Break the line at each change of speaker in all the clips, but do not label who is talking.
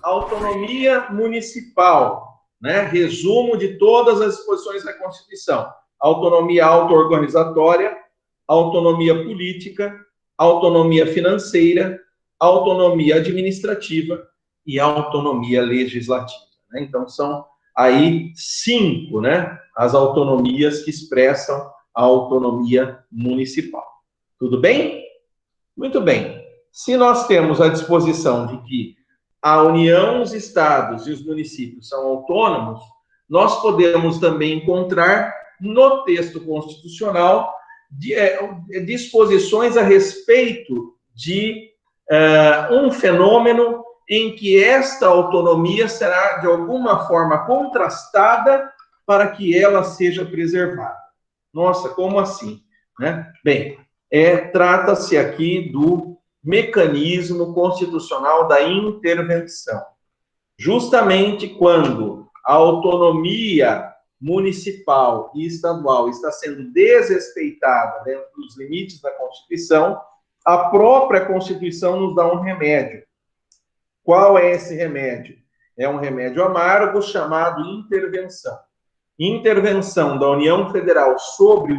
autonomia municipal, né? Resumo de todas as disposições da Constituição: autonomia auto-organizatória, autonomia política, autonomia financeira, autonomia administrativa e autonomia legislativa, né? Então, são aí 5, né, as autonomias que expressam a autonomia municipal. Tudo bem? Muito bem. Se nós temos a disposição de que a União, os estados e os municípios são autônomos, nós podemos também encontrar no texto constitucional disposições a respeito de um fenômeno em que esta autonomia será, de alguma forma, contrastada para que ela seja preservada. Nossa, como assim? Né? Bem, trata-se aqui do mecanismo constitucional da intervenção. Justamente quando a autonomia municipal e estadual está sendo desrespeitada dentro dos limites da Constituição, a própria Constituição nos dá um remédio. Qual é esse remédio? É um remédio amargo chamado intervenção. Intervenção da União Federal sobre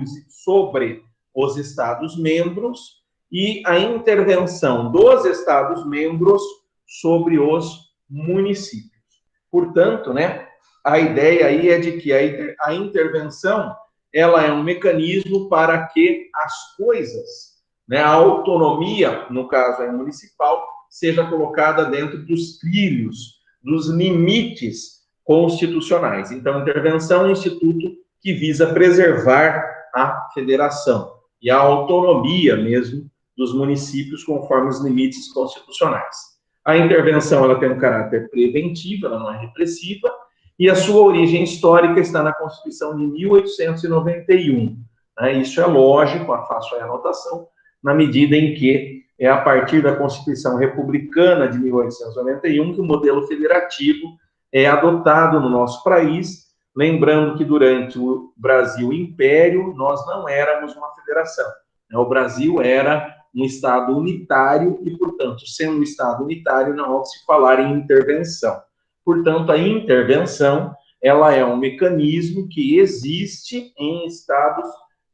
os Estados-membros e a intervenção dos Estados-membros sobre os municípios. Portanto, né, a ideia aí é de que a intervenção ela é um mecanismo para que as coisas, né, a autonomia, no caso aí municipal, seja colocada dentro dos trilhos, dos limites constitucionais. Então, intervenção é um instituto que visa preservar a federação e a autonomia mesmo dos municípios conforme os limites constitucionais. A intervenção ela tem um caráter preventivo, ela não é repressiva, e a sua origem histórica está na Constituição de 1891. Né? Isso é lógico, faço a anotação, na medida em que é a partir da Constituição Republicana de 1891 que o modelo federativo é adotado no nosso país, lembrando que durante o Brasil Império nós não éramos uma federação. O Brasil era um Estado unitário e, portanto, sendo um Estado unitário, não há que se falar em intervenção. Portanto, a intervenção ela é um mecanismo que existe em Estados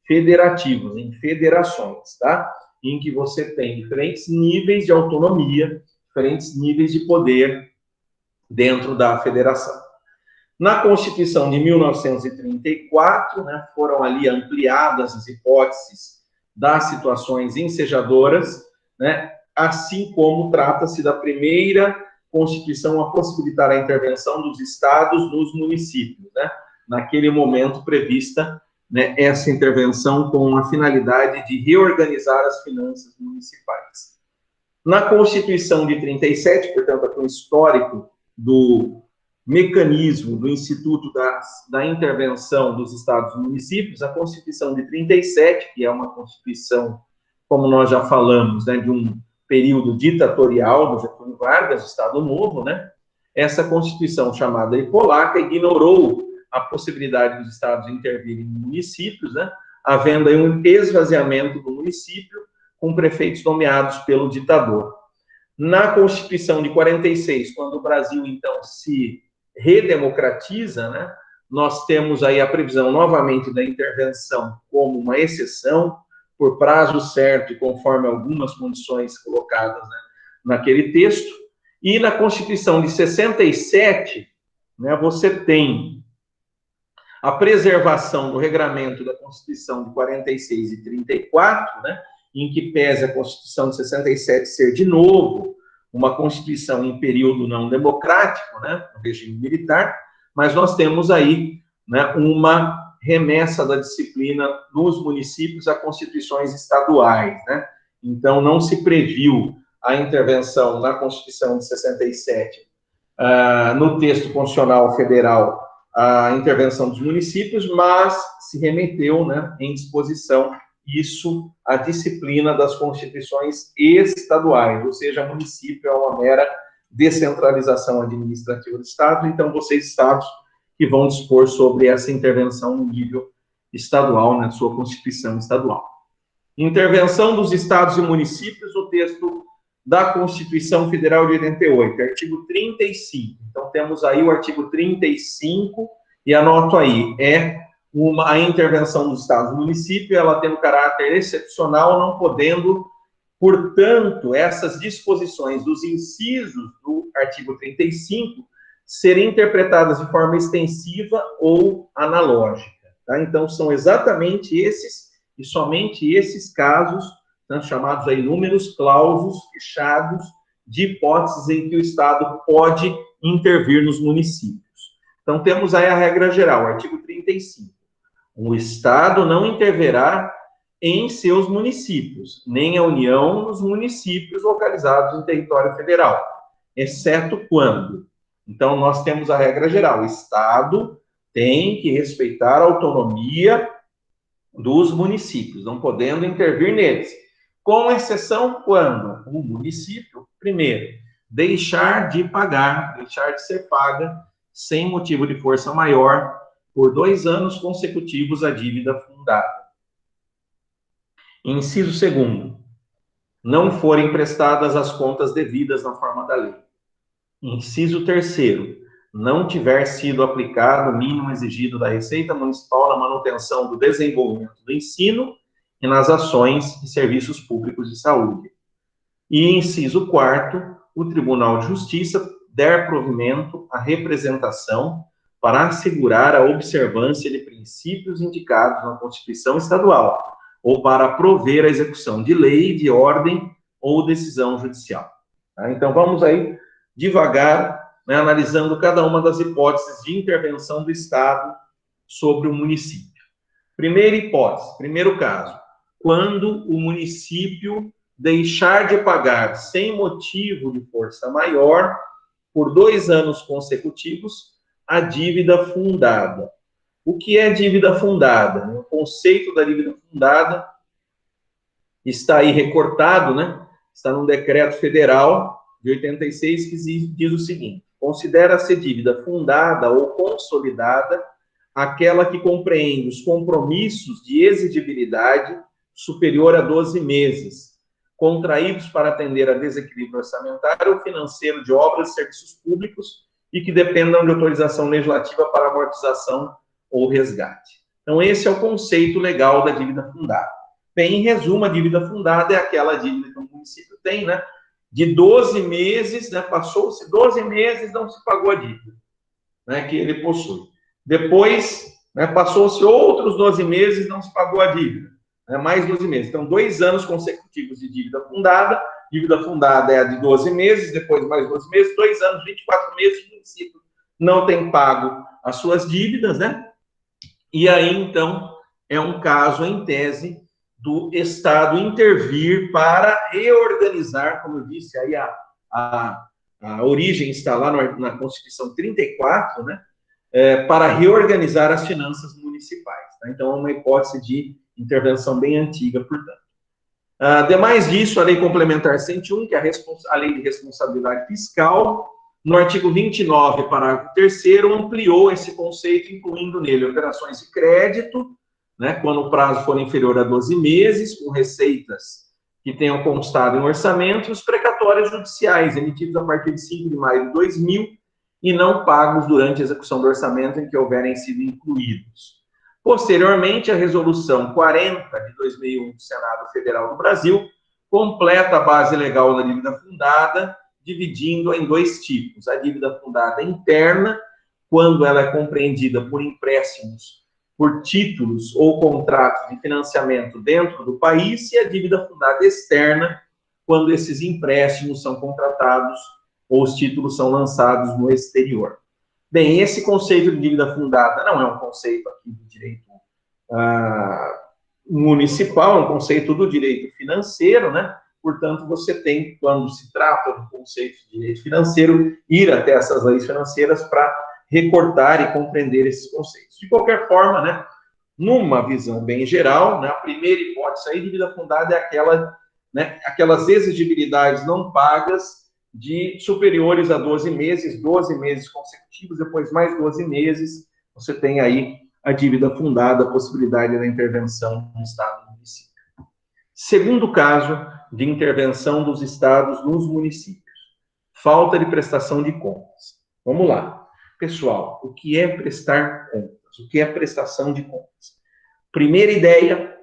federativos, em federações, tá? Em que você tem diferentes níveis de autonomia, diferentes níveis de poder dentro da federação. Na Constituição de 1934, né, foram ali ampliadas as hipóteses das situações ensejadoras, né, assim como trata-se da primeira Constituição a possibilitar a intervenção dos estados nos municípios, né, naquele momento prevista, né, essa intervenção com a finalidade de reorganizar as finanças municipais. Na Constituição de 37, portanto, aqui um histórico do mecanismo do Instituto da Intervenção dos Estados e Municípios, a Constituição de 37, que é uma Constituição, como nós já falamos, né, de um período ditatorial do Getúlio Vargas, Estado Novo, né, essa Constituição chamada polaca ignorou a possibilidade dos estados intervirem em municípios, né, havendo aí um esvaziamento do município com prefeitos nomeados pelo ditador. Na Constituição de 46, quando o Brasil, então, se redemocratiza, né, nós temos aí a previsão, novamente, da intervenção como uma exceção, por prazo certo e conforme algumas condições colocadas, né, naquele texto. E na Constituição de 67, né, você tem a preservação do regramento da Constituição de 46 e 34, né, em que pese a Constituição de 67 ser, de novo, uma Constituição em período não democrático, né, no regime militar, mas nós temos aí, né, uma remessa da disciplina nos municípios a constituições estaduais, né? Então, não se previu a intervenção na Constituição de 67, no texto constitucional federal, a intervenção dos municípios, mas se remeteu, né, em disposição isso à disciplina das constituições estaduais, ou seja, município é uma mera descentralização administrativa do Estado, então vocês, Estados, que vão dispor sobre essa intervenção no nível estadual, na sua Constituição estadual. Intervenção dos estados e municípios, o texto da Constituição Federal de 88, artigo 35. Então, temos aí o artigo 35, e anoto aí, a intervenção dos estados e municípios, ela tem um caráter excepcional, não podendo, portanto, essas disposições dos incisos do artigo 35 serem interpretadas de forma extensiva ou analógica. Tá? Então, são exatamente esses, e somente esses casos, né, chamados aí números clausos fechados, de hipóteses em que o Estado pode intervir nos municípios. Então, temos aí a regra geral, artigo 35. O Estado não interverá em seus municípios, nem a União nos municípios localizados em território federal, exceto quando. Então, nós temos a regra geral, o Estado tem que respeitar a autonomia dos municípios, não podendo intervir neles, com exceção quando o município, primeiro, deixar de ser paga, sem motivo de força maior, por 2 anos consecutivos a dívida fundada. Inciso 2º, não forem prestadas as contas devidas na forma da lei. Inciso 3º, não tiver sido aplicado o mínimo exigido da Receita Municipal na manutenção do desenvolvimento do ensino e nas ações e serviços públicos de saúde. E inciso 4º, o Tribunal de Justiça der provimento à representação para assegurar a observância de princípios indicados na Constituição Estadual, ou para prover a execução de lei, de ordem ou decisão judicial. Tá? Então, vamos aí devagar, né, analisando cada uma das hipóteses de intervenção do Estado sobre o município. Primeira hipótese, primeiro caso, quando o município deixar de pagar sem motivo de força maior, por 2 anos consecutivos, a dívida fundada. O que é dívida fundada? O conceito da dívida fundada está aí recortado, né? Está num decreto federal de 86 que diz o seguinte: considera-se dívida fundada ou consolidada aquela que compreende os compromissos de exigibilidade superior a 12 meses, contraídos para atender a desequilíbrio orçamentário ou financeiro de obras e serviços públicos e que dependam de autorização legislativa para amortização ou resgate. Então, esse é o conceito legal da dívida fundada. Bem, em resumo, a dívida fundada é aquela dívida que o município tem, né? De 12 meses, né? Passou-se 12 meses, não se pagou a dívida, né? Que ele possui. Depois, né? Passou-se outros 12 meses, não se pagou a dívida, né? Mais 12 meses. Então, 2 anos consecutivos de dívida fundada. Dívida fundada é a de 12 meses, depois mais 12 meses, 2 anos, 24 meses, o município não tem pago as suas dívidas, né? E aí, então, é um caso, em tese, do Estado intervir para reorganizar, como eu disse, aí a origem está lá na Constituição 34, né? Para reorganizar as finanças municipais. Tá? Então, é uma hipótese de intervenção bem antiga, portanto. Demais disso, a Lei Complementar 101, que é a Lei de Responsabilidade Fiscal, no artigo 29, parágrafo 3º, ampliou esse conceito, incluindo nele operações de crédito, né, quando o prazo for inferior a 12 meses, com receitas que tenham constado em orçamento, e os precatórios judiciais, emitidos a partir de 5 de maio de 2000, e não pagos durante a execução do orçamento em que houverem sido incluídos. Posteriormente, a Resolução 40 de 2001 do Senado Federal do Brasil completa a base legal da dívida fundada, dividindo-a em 2 tipos. A dívida fundada interna, quando ela é compreendida por empréstimos, por títulos ou contratos de financiamento dentro do país, e a dívida fundada externa, quando esses empréstimos são contratados ou os títulos são lançados no exterior. Bem, esse conceito de dívida fundada não é um conceito aqui do direito municipal, é um conceito do direito financeiro, né? Portanto, você tem, quando se trata do conceito de direito financeiro, ir até essas leis financeiras para recortar e compreender esses conceitos. De qualquer forma, né, numa visão bem geral, né, a primeira hipótese aí, dívida fundada é aquela, né, aquelas exigibilidades não pagas de superiores a 12 meses consecutivos, depois mais 12 meses, você tem aí a dívida fundada, a possibilidade da intervenção no Estado e no município. Segundo caso, de intervenção dos estados nos municípios. Falta de prestação de contas. Vamos lá. Pessoal, o que é prestar contas? O que é prestação de contas? Primeira ideia,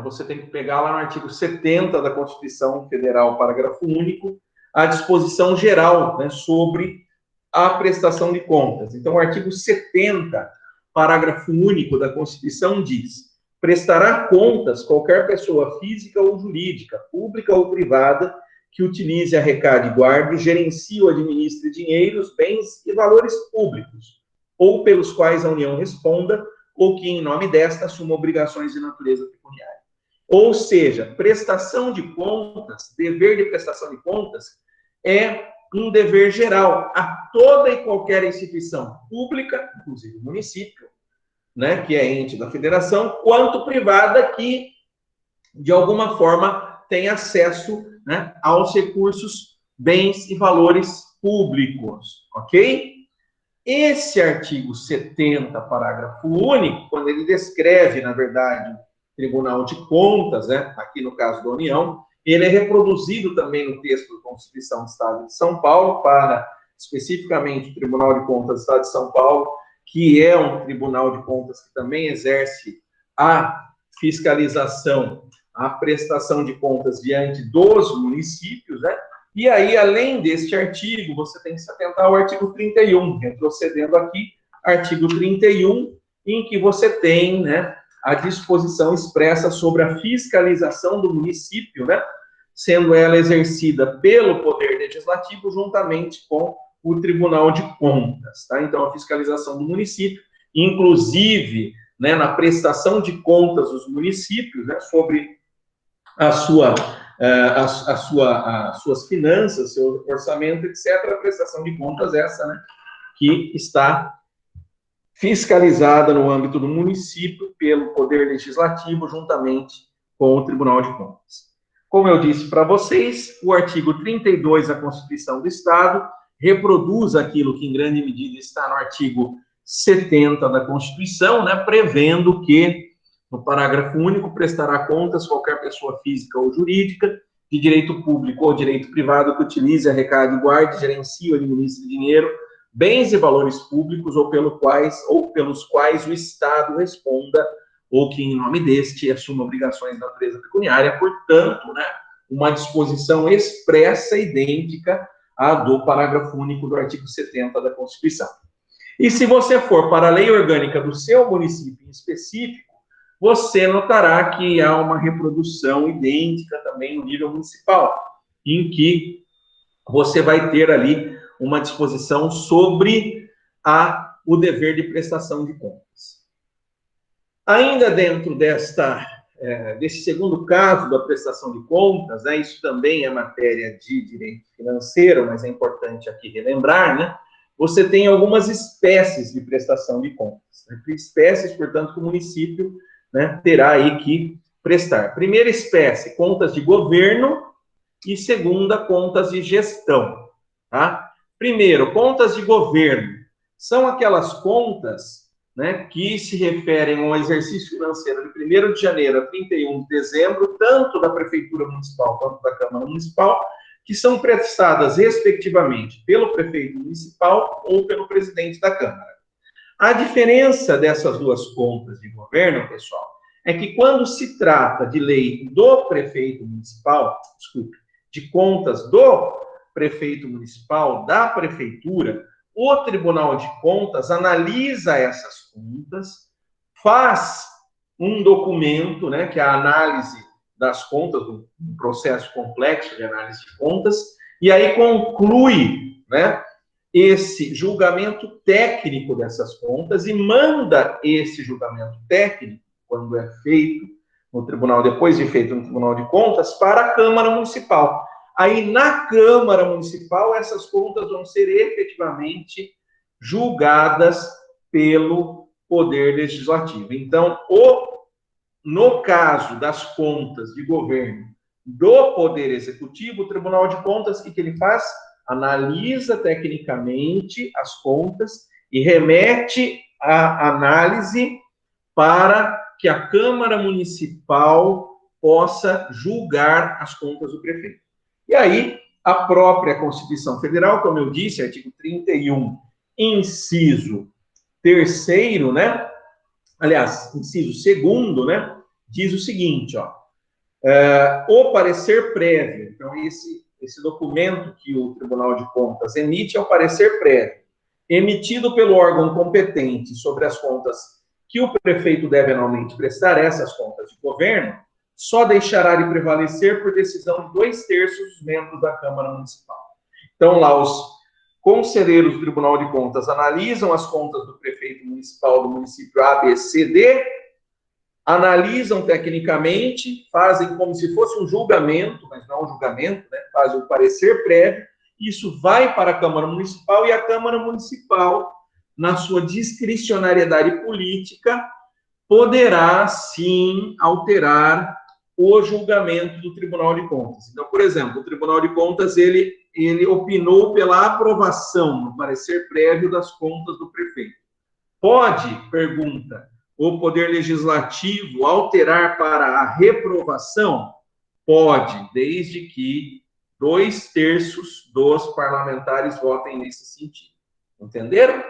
você tem que pegar lá no artigo 70 da Constituição Federal, parágrafo único, a disposição geral, né, sobre a prestação de contas. Então, o artigo 70, parágrafo único da Constituição diz: prestará contas qualquer pessoa física ou jurídica, pública ou privada, que utilize, arrecade, guarde, gerencie ou administre dinheiros, bens e valores públicos, ou pelos quais a União responda, ou que, em nome desta, assuma obrigações de natureza pecuniária. Ou seja, prestação de contas, dever de prestação de contas, é um dever geral a toda e qualquer instituição pública, inclusive o município, né, que é ente da federação, quanto privada que, de alguma forma, tem acesso, né, aos recursos, bens e valores públicos, ok? Esse artigo 70, parágrafo único, quando ele descreve, na verdade, o Tribunal de Contas, né, aqui no caso da União, ele é reproduzido também no texto da Constituição do Estado de São Paulo, para, especificamente, o Tribunal de Contas do Estado de São Paulo, que é um tribunal de contas que também exerce a fiscalização, a prestação de contas diante dos municípios, né? E aí, além deste artigo, você tem que se atentar ao artigo 31, retrocedendo aqui, artigo 31, em que você tem, né, a disposição expressa sobre a fiscalização do município, né, sendo ela exercida pelo Poder Legislativo juntamente com o Tribunal de Contas, tá? Então, a fiscalização do município, inclusive, né, na prestação de contas dos municípios, né, sobre as suas finanças, seu orçamento, etc., a prestação de contas essa, né, que está fiscalizada no âmbito do município pelo Poder Legislativo, juntamente com o Tribunal de Contas. Como eu disse para vocês, o artigo 32 da Constituição do Estado reproduz aquilo que, em grande medida, está no artigo 70 da Constituição, né, prevendo que, no parágrafo único, prestará contas qualquer pessoa física ou jurídica, de direito público ou direito privado, que utilize, arrecade, guarde, gerencie ou administre dinheiro, bens e valores públicos, ou pelos quais o Estado responda, ou que, em nome deste, assuma obrigações de natureza pecuniária. Portanto, né, uma disposição expressa, idêntica à do parágrafo único do artigo 70 da Constituição. E se você for para a lei orgânica do seu município em específico, você notará que há uma reprodução idêntica também no nível municipal, em que você vai ter ali uma disposição sobre o dever de prestação de contas. Ainda dentro desse segundo caso da prestação de contas, né, isso também é matéria de direito financeiro, mas é importante aqui relembrar, né, você tem algumas espécies de prestação de contas, né, espécies, portanto, que o município, né, terá aí que prestar. Primeira espécie, contas de governo, e segunda, contas de gestão, tá? Primeiro, contas de governo são aquelas contas, né, que se referem ao exercício financeiro de 1º de janeiro a 31 de dezembro, tanto da Prefeitura Municipal quanto da Câmara Municipal, que são prestadas, respectivamente, pelo prefeito municipal ou pelo presidente da Câmara. A diferença dessas duas contas de governo, pessoal, é que quando se trata de lei do prefeito municipal, de contas do prefeito municipal, da prefeitura, o Tribunal de Contas analisa essas contas, faz um documento, né, que é a análise das contas, um processo complexo de análise de contas, e aí conclui, né, esse julgamento técnico dessas contas e manda esse julgamento técnico, quando é feito no tribunal, depois de feito no Tribunal de Contas, para a Câmara Municipal. Aí, na Câmara Municipal, essas contas vão ser efetivamente julgadas pelo Poder Legislativo. Então, no caso das contas de governo do Poder Executivo, o Tribunal de Contas, o que ele faz? Analisa tecnicamente as contas e remete a análise para que a Câmara Municipal possa julgar as contas do prefeito. E aí, a própria Constituição Federal, como eu disse, artigo 31, inciso 3º, né? Aliás, inciso 2º, né? Diz o seguinte, ó. O parecer prévio, então esse documento que o Tribunal de Contas emite é o parecer prévio, emitido pelo órgão competente sobre as contas que o prefeito deve anualmente prestar, essas contas de governo, só deixará de prevalecer por decisão de 2/3 dos membros da Câmara Municipal. Então, lá, os conselheiros do Tribunal de Contas analisam as contas do prefeito municipal do município A, B, C, D, analisam tecnicamente, fazem como se fosse um julgamento, mas não um julgamento, né? Fazem um parecer prévio, isso vai para a Câmara Municipal e a Câmara Municipal, na sua discricionariedade política, poderá, sim, alterar o julgamento do Tribunal de Contas. Então, por exemplo, o Tribunal de Contas, ele opinou pela aprovação, no parecer prévio, das contas do prefeito. Pode, pergunta, o Poder Legislativo alterar para a reprovação? Pode, desde que 2/3 dos parlamentares votem nesse sentido. Entenderam?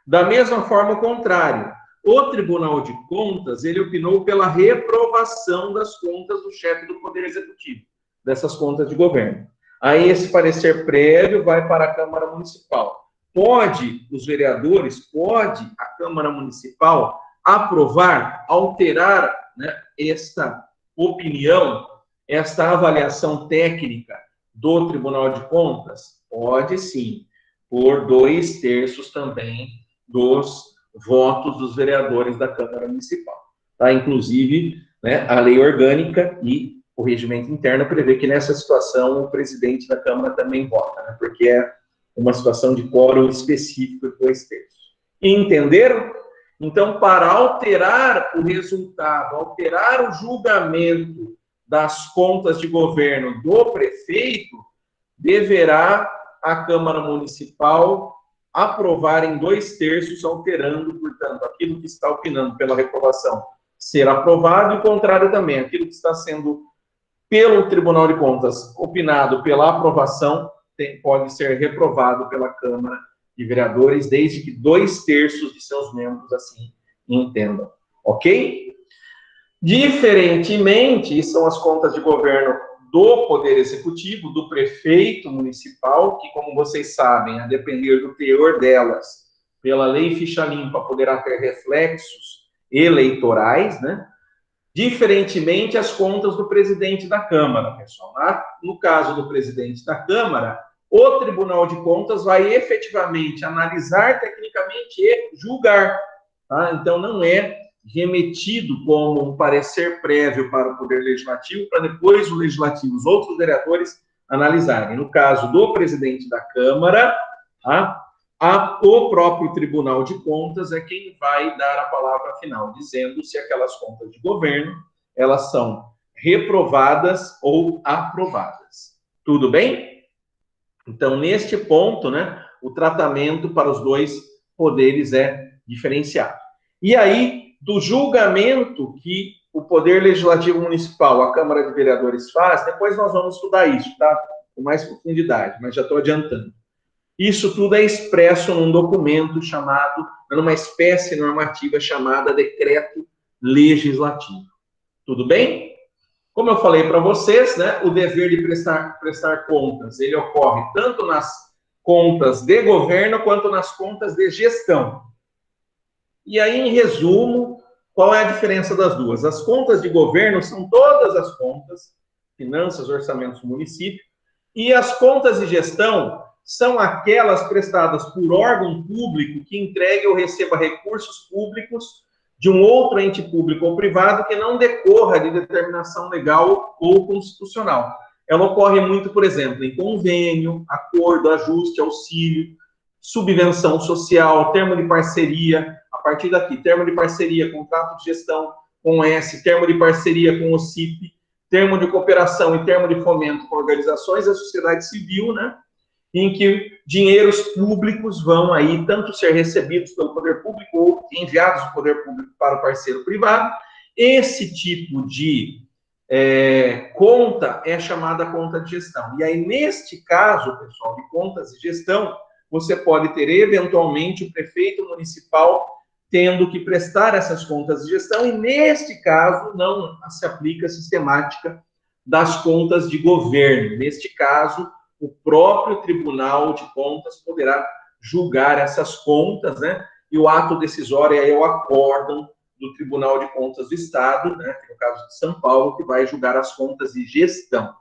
Da mesma forma, o contrário. O Tribunal de Contas, ele opinou pela reprovação das contas do chefe do Poder Executivo, dessas contas de governo. Aí esse parecer prévio vai para a Câmara Municipal. Pode, os vereadores, pode a Câmara Municipal aprovar, alterar, né, esta opinião, esta avaliação técnica do Tribunal de Contas? Pode sim, por 2/3 também dos votos dos vereadores da Câmara Municipal. Tá? Inclusive, né, a lei orgânica e o regimento interno prevê que nessa situação o presidente da Câmara também vota, né, porque é uma situação de quórum específico de 2/3. Entenderam? Então, para alterar o resultado, alterar o julgamento das contas de governo do prefeito, deverá a Câmara Municipal aprovar em 2/3, alterando, portanto, aquilo que está opinando pela reprovação ser aprovado e o contrário também, aquilo que está sendo pelo Tribunal de Contas opinado pela aprovação pode ser reprovado pela Câmara de Vereadores, desde que 2/3 de seus membros assim entendam. Ok? Diferentemente, são as contas de governo do Poder Executivo, do prefeito municipal, que, como vocês sabem, a depender do teor delas, pela lei ficha limpa, poderá ter reflexos eleitorais, né? Diferentemente, as contas do presidente da Câmara, pessoal. No caso do presidente da Câmara, o Tribunal de Contas vai efetivamente analisar tecnicamente e julgar. Tá? Então, não é remetido como um parecer prévio para o Poder Legislativo, para depois o Legislativo, os outros vereadores, analisarem. No caso do presidente da Câmara, tá? O próprio Tribunal de Contas é quem vai dar a palavra final, dizendo se aquelas contas de governo, elas são reprovadas ou aprovadas. Tudo bem? Então, neste ponto, né, o tratamento para os dois poderes é diferenciado. E aí, do julgamento que o Poder Legislativo Municipal, a Câmara de Vereadores faz, depois nós vamos estudar isso, tá? Com mais profundidade, mas já estou adiantando. Isso tudo é expresso num documento chamado, numa espécie normativa chamada Decreto Legislativo. Tudo bem? Como eu falei para vocês, né, o dever de prestar contas, ele ocorre tanto nas contas de governo quanto nas contas de gestão. E aí, em resumo, qual é a diferença das duas? As contas de governo são todas as contas, finanças, orçamentos, município, e as contas de gestão são aquelas prestadas por órgão público que entregue ou receba recursos públicos de um outro ente público ou privado que não decorra de determinação legal ou constitucional. Ela ocorre muito, por exemplo, em convênio, acordo, ajuste, auxílio, subvenção social, termo de parceria, a partir daqui, termo de parceria, contrato de gestão com o S, termo de parceria com o CIP, termo de cooperação e termo de fomento com organizações da sociedade civil, né? Em que dinheiros públicos vão aí tanto ser recebidos pelo poder público ou enviados do poder público para o parceiro privado. Esse tipo de conta é chamada conta de gestão. E aí, neste caso, pessoal, de contas de gestão, você pode ter, eventualmente, o prefeito municipal tendo que prestar essas contas de gestão, e neste caso, não se aplica a sistemática das contas de governo. Neste caso, o próprio Tribunal de Contas poderá julgar essas contas, né? E o ato decisório é o acórdão do Tribunal de Contas do Estado, né, que é o caso de São Paulo, que vai julgar as contas de gestão.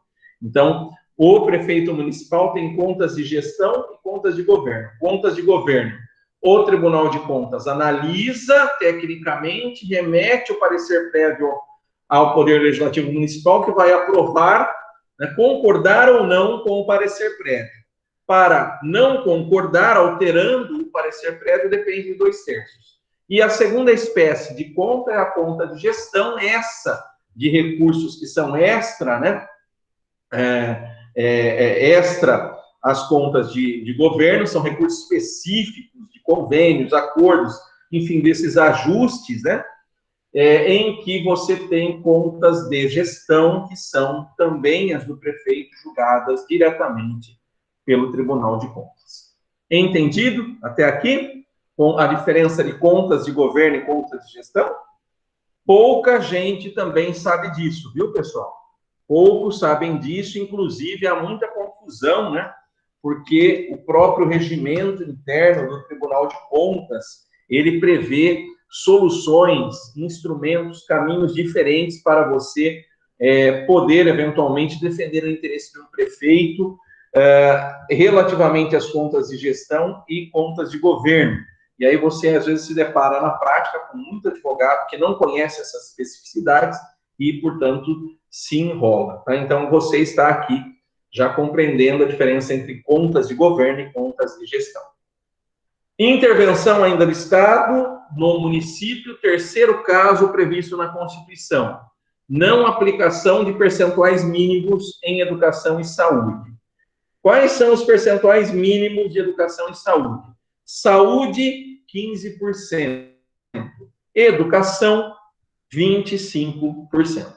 Então, o prefeito municipal tem contas de gestão e contas de governo. Contas de governo, o Tribunal de Contas analisa tecnicamente, remete o parecer prévio ao Poder Legislativo Municipal, que vai aprovar, né, concordar ou não com o parecer prévio. Para não concordar, alterando o parecer prévio, depende de 2/3. E a segunda espécie de conta é a conta de gestão, essa de recursos que são extra, né? Extra as contas de governo, são recursos específicos de convênios, acordos, enfim, desses ajustes, né? Em que você tem contas de gestão, que são também as do prefeito, julgadas diretamente pelo Tribunal de Contas. Entendido até aqui? Com a diferença de contas de governo e contas de gestão? Pouca gente também sabe disso, viu, pessoal? Poucos sabem disso, inclusive há muita confusão, né? Porque o próprio regimento interno do Tribunal de Contas, ele prevê soluções, instrumentos, caminhos diferentes para você poder, eventualmente, defender o interesse de um prefeito relativamente às contas de gestão e contas de governo. E aí você, às vezes, se depara na prática com muito advogado que não conhece essas especificidades e, portanto, se enrola. Tá? Então, você está aqui já compreendendo a diferença entre contas de governo e contas de gestão. Intervenção ainda do Estado no município, terceiro caso previsto na Constituição. Não aplicação de percentuais mínimos em educação e saúde. Quais são os percentuais mínimos de educação e saúde? Saúde, 15%. Educação, 25%.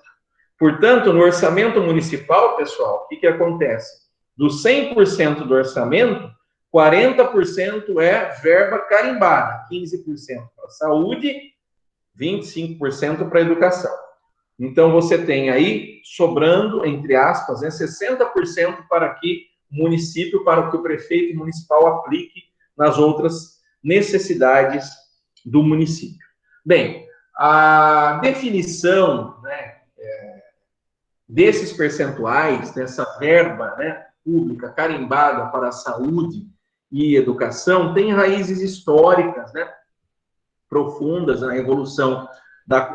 Portanto, no orçamento municipal, pessoal, o que acontece? Dos 100% do orçamento, 40% é verba carimbada, 15% para a saúde, 25% para a educação. Então, você tem aí, sobrando, entre aspas, 60% para que o município, para que o prefeito municipal aplique nas outras necessidades do município. Bem, a definição, né, desses percentuais, dessa verba, né, pública carimbada para a saúde e educação, tem raízes históricas, né, profundas na evolução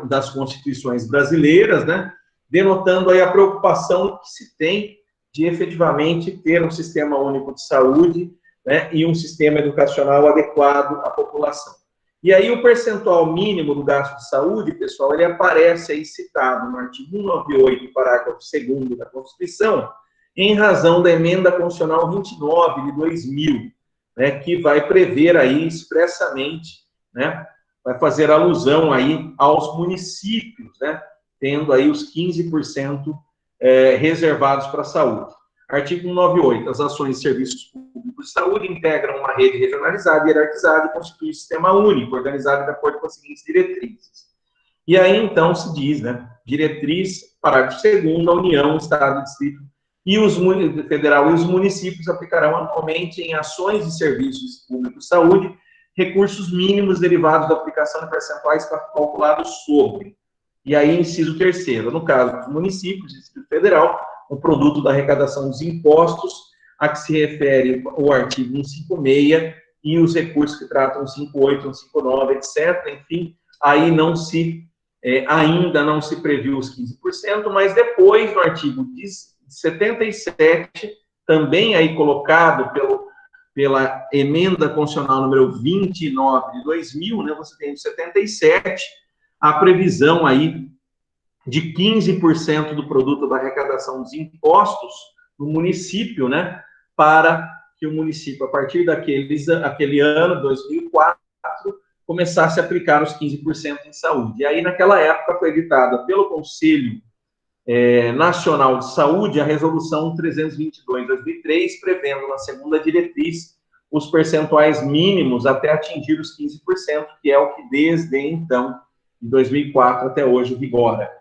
das constituições brasileiras, né, denotando aí a preocupação que se tem de efetivamente ter um sistema único de saúde, né, e um sistema educacional adequado à população. E aí o percentual mínimo do gasto de saúde, pessoal, ele aparece aí citado no artigo 198, parágrafo 2º da Constituição, em razão da emenda constitucional 29 de 2000, né, que vai prever aí expressamente, né, vai fazer alusão aí aos municípios, né, tendo aí os 15% reservados para a saúde. Artigo 198, as ações de serviços públicos de saúde integram uma rede regionalizada e hierarquizada e constituem um sistema único, organizado de acordo com as seguintes diretrizes. E aí, então, se diz, né, diretriz, parágrafo 2º, a União, Estado, Distrito e Federal e os municípios aplicarão anualmente em ações de serviços públicos de saúde recursos mínimos derivados da aplicação de percentuais calculados sobre. E aí, inciso 3º, no caso dos municípios, Distrito Federal, o produto da arrecadação dos impostos, a que se refere o artigo 156, e os recursos que tratam 158, 159, etc. Enfim, aí não se, ainda não se previu os 15%, mas depois, no artigo 77, também aí colocado pela emenda constitucional número 29 de 2000, né, você tem o 77, a previsão aí de 15% do produto da arrecadação dos impostos no município, né, para que o município, a partir daquele ano, 2004, começasse a aplicar os 15% em saúde. E aí, naquela época, foi editada pelo Conselho Nacional de Saúde, a Resolução 322/2003, prevendo na segunda diretriz os percentuais mínimos até atingir os 15%, que é o que desde então, de 2004 até hoje, vigora.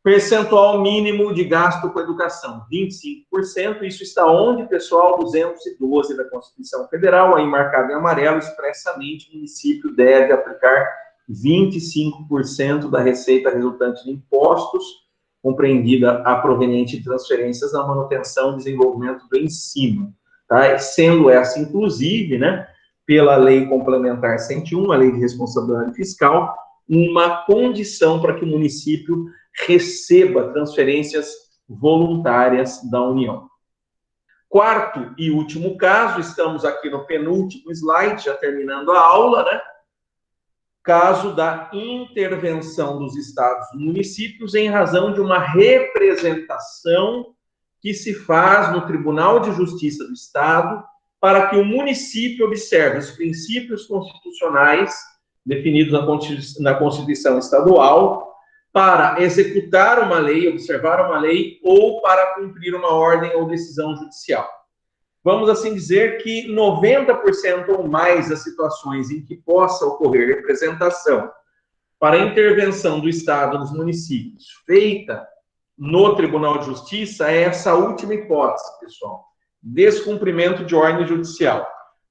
Percentual mínimo de gasto com educação, 25%. Isso está onde, pessoal? 212 da Constituição Federal, aí marcado em amarelo, expressamente, o município deve aplicar 25% da receita resultante de impostos, compreendida a proveniente de transferências na manutenção e desenvolvimento do ensino. Tá? Sendo essa, inclusive, né, pela Lei Complementar 101, a Lei de Responsabilidade Fiscal, uma condição para que o município receba transferências voluntárias da União. Quarto e último caso, estamos aqui no penúltimo slide, já terminando a aula, né? Caso da intervenção dos estados e municípios em razão de uma representação que se faz no Tribunal de Justiça do Estado para que o município observe os princípios constitucionais definidos na Constituição Estadual para executar uma lei, observar uma lei ou para cumprir uma ordem ou decisão judicial. Vamos assim dizer que 90% ou mais das situações em que possa ocorrer representação para intervenção do Estado nos municípios feita no Tribunal de Justiça é essa última hipótese, pessoal. Descumprimento de ordem judicial.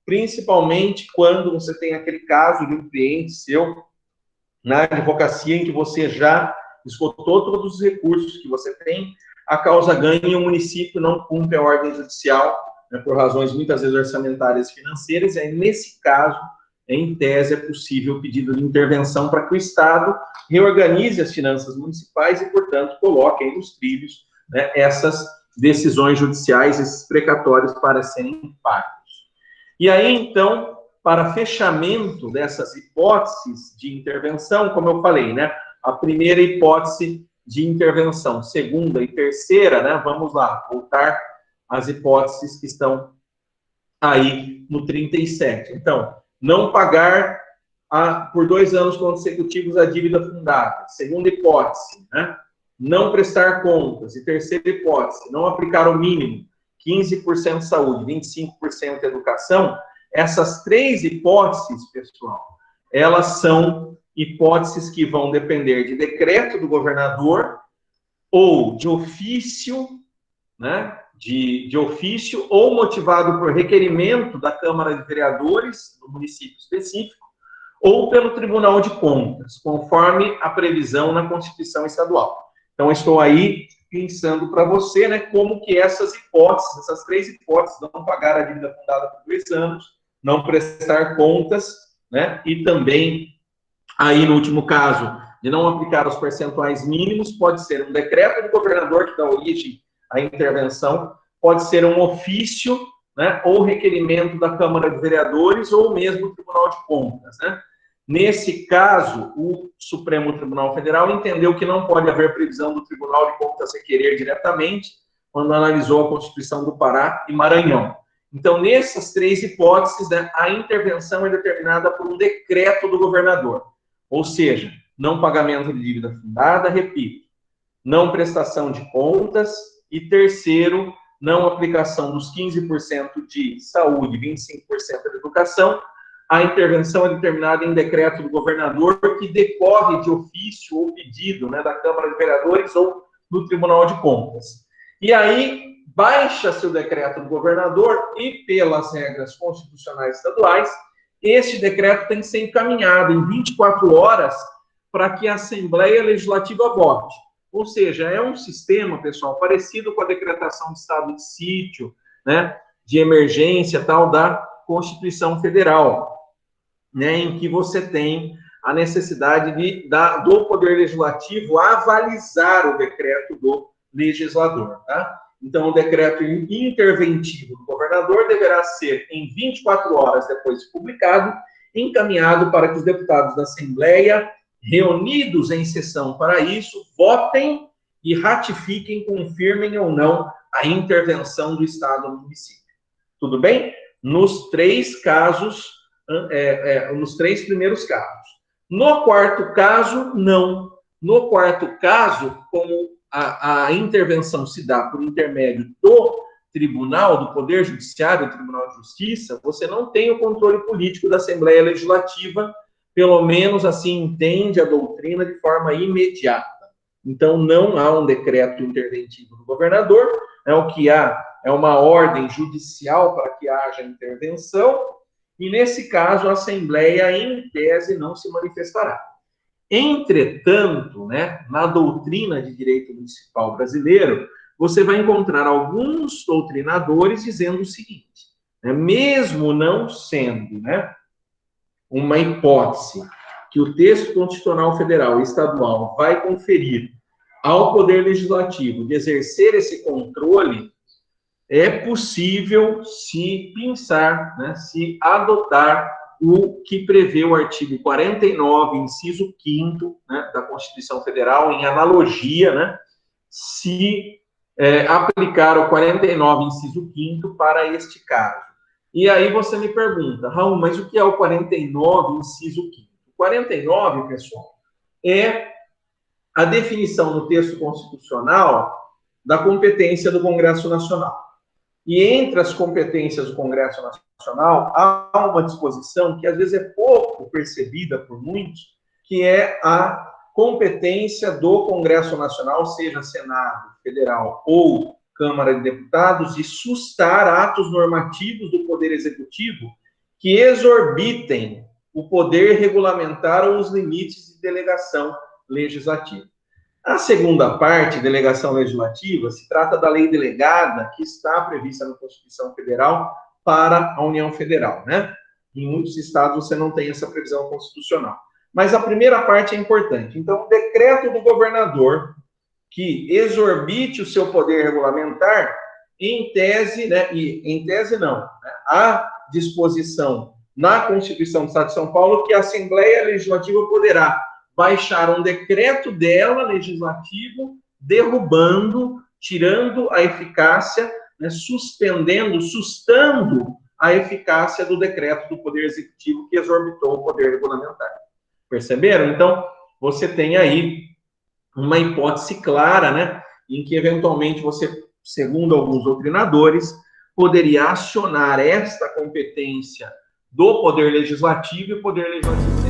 Principalmente quando você tem aquele caso de um cliente seu na advocacia em que você já esgotou todos os recursos que você tem, a causa ganha e o município não cumpre a ordem judicial, né, por razões muitas vezes orçamentárias e financeiras, e aí, nesse caso, em tese, é possível o pedido de intervenção para que o Estado reorganize as finanças municipais e, portanto, coloque aí nos trilhos, né, essas decisões judiciais, esses precatórios para serem pagos. E aí, então, para fechamento dessas hipóteses de intervenção, como eu falei, né, a primeira hipótese de intervenção, segunda e terceira, né, vamos lá, voltar às hipóteses que estão aí no 37. Então, não pagar por 2 anos consecutivos a dívida fundada. Segunda hipótese, né, não prestar contas. E terceira hipótese, não aplicar o mínimo, 15% saúde, 25% educação. Essas 3 hipóteses, pessoal, elas são hipóteses que vão depender de decreto do governador ou de ofício, né, de ofício ou motivado por requerimento da Câmara de Vereadores do município específico ou pelo Tribunal de Contas, conforme a previsão na Constituição Estadual. Então, estou aí pensando para você, né, como que essas hipóteses, essas 3 hipóteses, não pagar a dívida fundada por 2 anos, não prestar contas, né, e também, aí no último caso, de não aplicar os percentuais mínimos, pode ser um decreto do governador que dá origem à intervenção, pode ser um ofício, né, ou requerimento da Câmara de Vereadores, ou mesmo o Tribunal de Contas, né. Nesse caso, o Supremo Tribunal Federal entendeu que não pode haver previsão do Tribunal de Contas requerer diretamente, quando analisou a Constituição do Pará e Maranhão. Então, nessas 3 hipóteses, né, a intervenção é determinada por um decreto do governador. Ou seja, não pagamento de dívida fundada, repito, não prestação de contas, e terceiro, não aplicação dos 15% de saúde, 25% de educação. A intervenção é determinada em decreto do governador, que decorre de ofício ou pedido, né, da Câmara de Vereadores ou do Tribunal de Contas. E aí, baixa-se o decreto do governador e, pelas regras constitucionais estaduais, este decreto tem que ser encaminhado em 24 horas para que a Assembleia Legislativa vote. Ou seja, é um sistema, pessoal, parecido com a decretação de estado de sítio, né, de emergência, tal, da Constituição Federal, né, em que você tem a necessidade do Poder Legislativo avalizar o decreto do legislador, tá? Então, o decreto interventivo do governador deverá ser, em 24 horas depois de publicado, encaminhado para que os deputados da Assembleia, reunidos em sessão para isso, votem e ratifiquem, confirmem ou não a intervenção do Estado no município. Tudo bem? Nos 3 casos, nos 3 primeiros casos. No quarto caso, não. No quarto caso, como a intervenção se dá por intermédio do tribunal, do Poder Judiciário, do Tribunal de Justiça, você não tem o controle político da Assembleia Legislativa, pelo menos assim entende a doutrina de forma imediata. Então, não há um decreto interventivo do governador, o que há é uma ordem judicial para que haja intervenção, e nesse caso a Assembleia, em tese, não se manifestará. Entretanto, na doutrina de direito municipal brasileiro, você vai encontrar alguns doutrinadores dizendo o seguinte, mesmo não sendo uma hipótese que o texto constitucional federal e estadual vai conferir ao Poder Legislativo de exercer esse controle, é possível se pensar, se adotar o que prevê o artigo 49, inciso 5º, da Constituição Federal, em analogia, se aplicar o 49, inciso 5º, para este caso. E aí você me pergunta, Raul, mas o que é o 49, inciso 5º? O 49, pessoal, é a definição no texto constitucional da competência do Congresso Nacional. E entre as competências do Congresso Nacional, há uma disposição que às vezes é pouco percebida por muitos, que é a competência do Congresso Nacional, seja Senado Federal ou Câmara de Deputados, de sustar atos normativos do Poder Executivo que exorbitem o poder regulamentar ou os limites de delegação legislativa. A segunda parte, delegação legislativa, se trata da lei delegada que está prevista na Constituição Federal para a União Federal, Em muitos estados você não tem essa previsão constitucional. Mas a primeira parte é importante. Então, o decreto do governador que exorbite o seu poder regulamentar, em tese, e em tese não, há disposição na Constituição do Estado de São Paulo que a Assembleia Legislativa poderá baixar um decreto dela, legislativo, derrubando, tirando a eficácia, sustando a eficácia do decreto do Poder Executivo que exorbitou o poder regulamentar. Perceberam? Então, você tem aí uma hipótese clara, em que, eventualmente, você, segundo alguns doutrinadores, poderia acionar esta competência do Poder Legislativo e o Poder Legislativo